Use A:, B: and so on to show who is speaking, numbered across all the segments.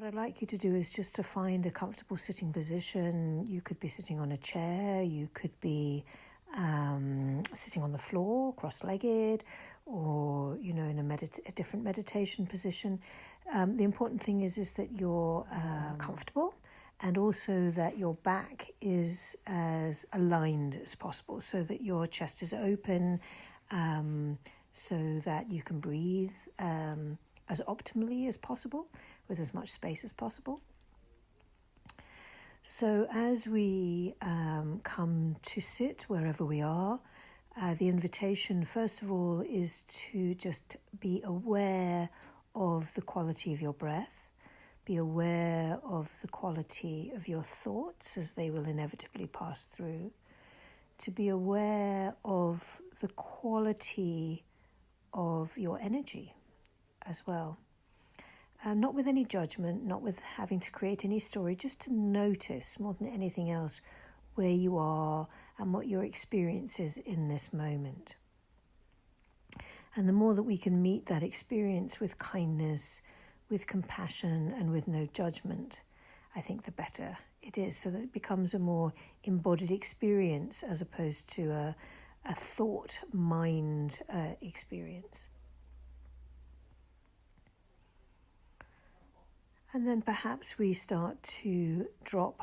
A: what I'd like you to do is just to find a comfortable sitting position. You could be sitting on a chair, you could be sitting on the floor, cross-legged, or, in a different meditation position. The important thing is that you're comfortable, and also that your back is as aligned as possible, so that your chest is open, so that you can breathe as optimally as possible, with as much space as possible. So as we come to sit wherever we are, the invitation, first of all, is to just be aware of the quality of your breath, be aware of the quality of your thoughts as they will inevitably pass through, to be aware of the quality of your energy as well. Not with any judgment, not with having to create any story, just to notice more than anything else where you are and what your experience is in this moment. And the more that we can meet that experience with kindness, with compassion, and with no judgment, I think the better it is, so that it becomes a more embodied experience as opposed to a thought mind experience. And then perhaps we start to drop,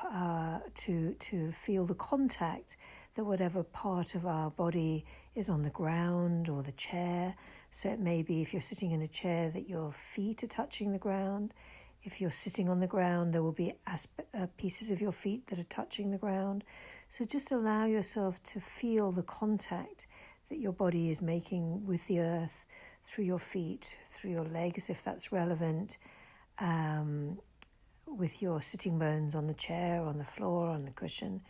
A: to feel the contact that whatever part of our body is on the ground or the chair. So it may be, if you're sitting in a chair, that your feet are touching the ground. If you're sitting on the ground, there will be pieces of your feet that are touching the ground. So just allow yourself to feel the contact that your body is making with the earth, through your feet, through your legs, if that's relevant, with your sitting bones on the chair, on the floor, on the cushion,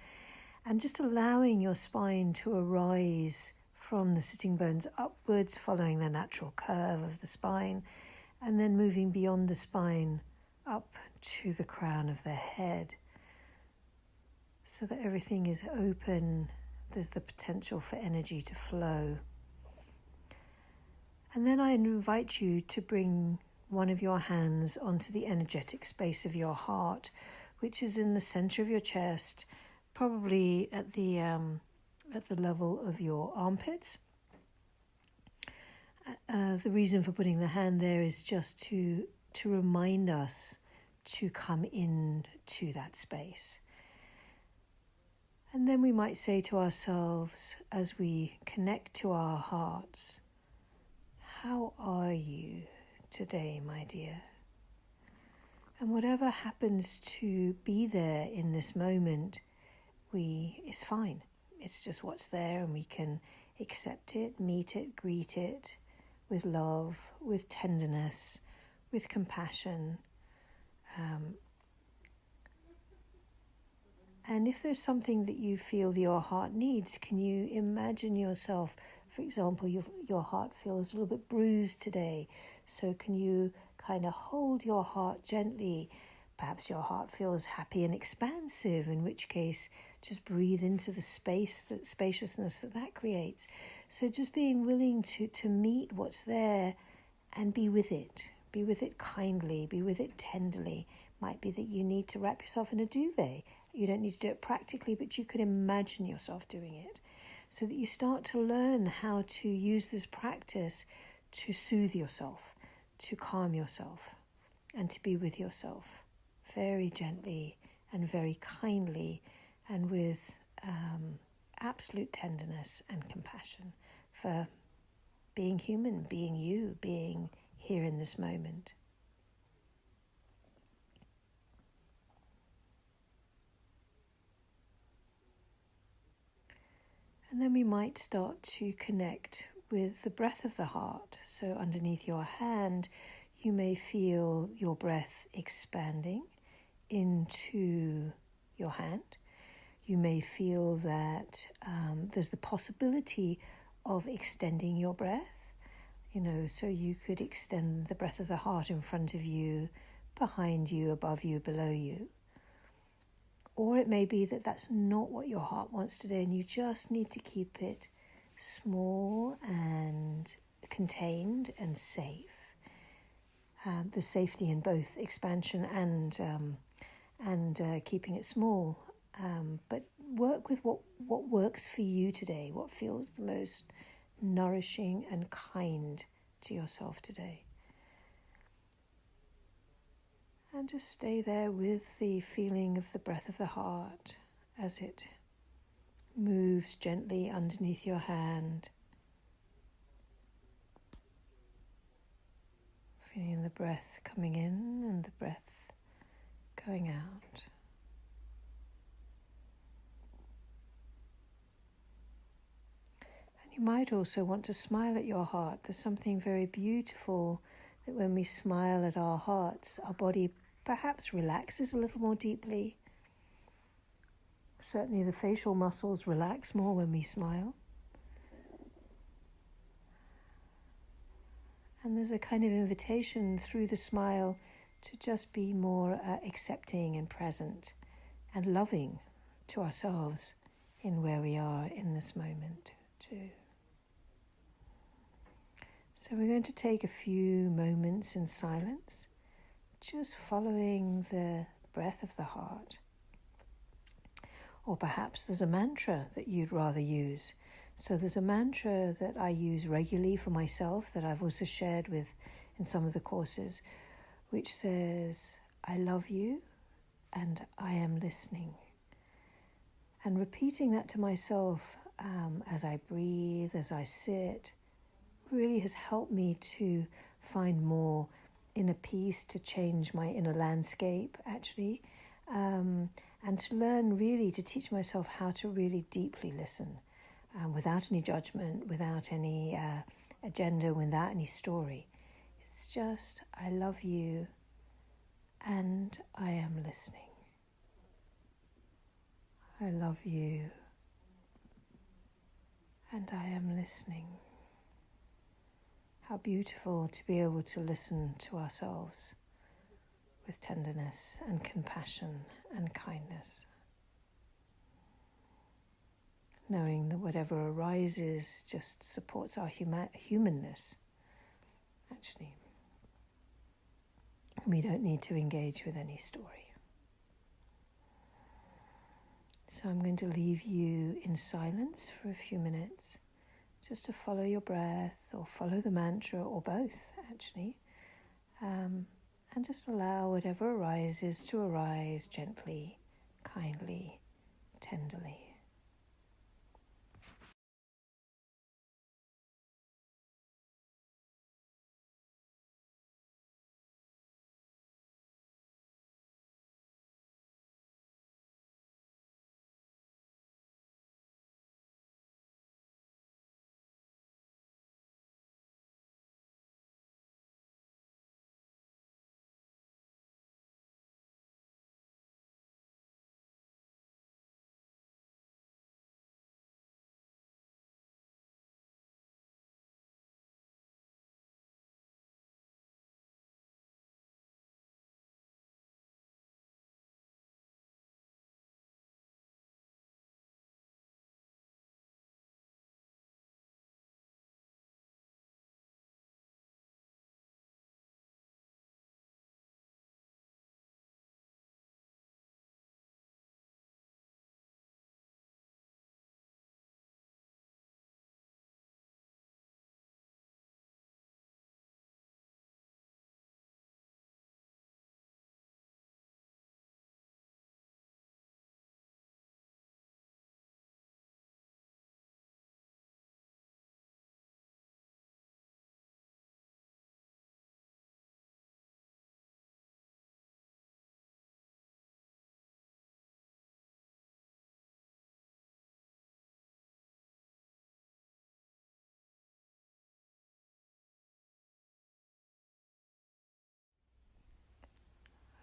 A: and just allowing your spine to arise from the sitting bones upwards, following the natural curve of the spine, and then moving beyond the spine up to the crown of the head, so that everything is open. There's the potential for energy to flow. And then I invite you to bring one of your hands onto the energetic space of your heart, which is in the center of your chest, probably at the level of your armpits. The reason for putting the hand there is just to remind us to come into that space. And then we might say to ourselves, as we connect to our hearts, how are you today, my dear? And whatever happens to be there in this moment, is fine. It's just what's there, and we can accept it, meet it, greet it with love, with tenderness, with compassion. And if there's something that you feel your heart needs, can you imagine yourself, for example, your heart feels a little bit bruised today, so can you kind of hold your heart gently? Perhaps your heart feels happy and expansive, in which case just breathe into the space, that spaciousness that creates. So just being willing to meet what's there and be with it kindly, be with it tenderly. Might be that you need to wrap yourself in a duvet. You don't need to do it practically, but you could imagine yourself doing it, so that you start to learn how to use this practice to soothe yourself, to calm yourself, and to be with yourself very gently and very kindly, and with absolute tenderness and compassion for being human, being you, being here in this moment. And then we might start to connect with the breath of the heart. So underneath your hand, you may feel your breath expanding into your hand. You may feel that there's the possibility of extending your breath. So you could extend the breath of the heart in front of you, behind you, above you, below you. Or it may be that that's not what your heart wants today, and you just need to keep it small and contained and safe. the safety in both expansion and keeping it small. But work with what works for you today, what feels the most nourishing and kind to yourself today. And just stay there with the feeling of the breath of the heart as it moves gently underneath your hand. Feeling the breath coming in and the breath going out. And you might also want to smile at your heart. There's something very beautiful that when we smile at our hearts, our body perhaps relaxes a little more deeply. Certainly the facial muscles relax more when we smile. And there's a kind of invitation through the smile to just be more accepting and present and loving to ourselves in where we are in this moment too. So we're going to take a few moments in silence, just following the breath of the heart. Or perhaps there's a mantra that you'd rather use. So there's a mantra that I use regularly for myself that I've also shared with in some of the courses, which says, I love you and I am listening. And repeating that to myself as I breathe, as I sit, really has helped me to find more inner peace, to change my inner landscape, actually, and to learn really to teach myself how to really deeply listen without any judgment, without any agenda, without any story. It's just, I love you and I am listening. I love you and I am listening. How beautiful to be able to listen to ourselves with tenderness and compassion and kindness. Knowing that whatever arises just supports our humanness, actually. We don't need to engage with any story. So I'm going to leave you in silence for a few minutes, just to follow your breath or follow the mantra or both, actually. And just allow whatever arises to arise gently, kindly, tenderly.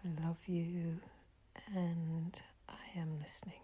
A: I love you and I am listening.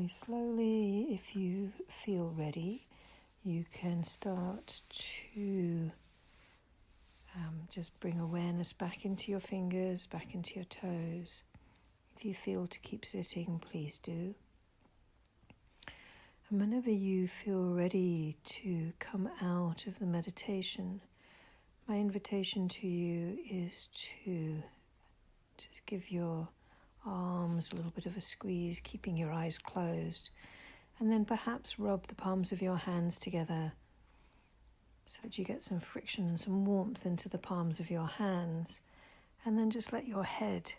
A: slowly, if you feel ready, you can start to just bring awareness back into your fingers, back into your toes. If you feel to keep sitting, please do. And whenever you feel ready to come out of the meditation, my invitation to you is to just give your arms a little bit of a squeeze, keeping your eyes closed, and then perhaps rub the palms of your hands together so that you get some friction and some warmth into the palms of your hands, and then just let your head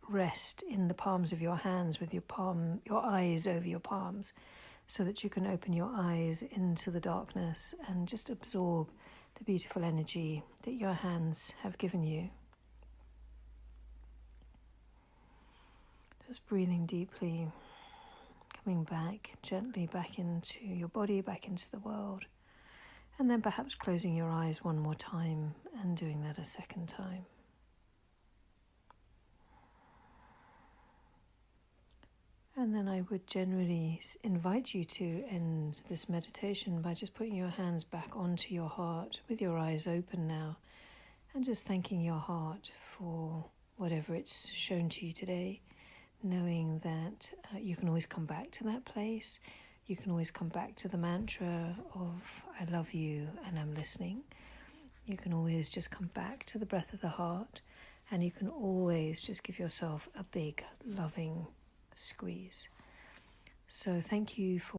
A: rest in the palms of your hands with your eyes over your palms, so that you can open your eyes into the darkness and just absorb the beautiful energy that your hands have given you. Just breathing deeply, coming back gently back into your body, back into the world, and then perhaps closing your eyes one more time and doing that a second time. And then I would generally invite you to end this meditation by just putting your hands back onto your heart with your eyes open now, and just thanking your heart for whatever it's shown to you today, knowing that you can always come back to that place. You can always come back to the mantra of I love you and I'm listening. You can always just come back to the breath of the heart, and you can always just give yourself a big loving squeeze. So thank you for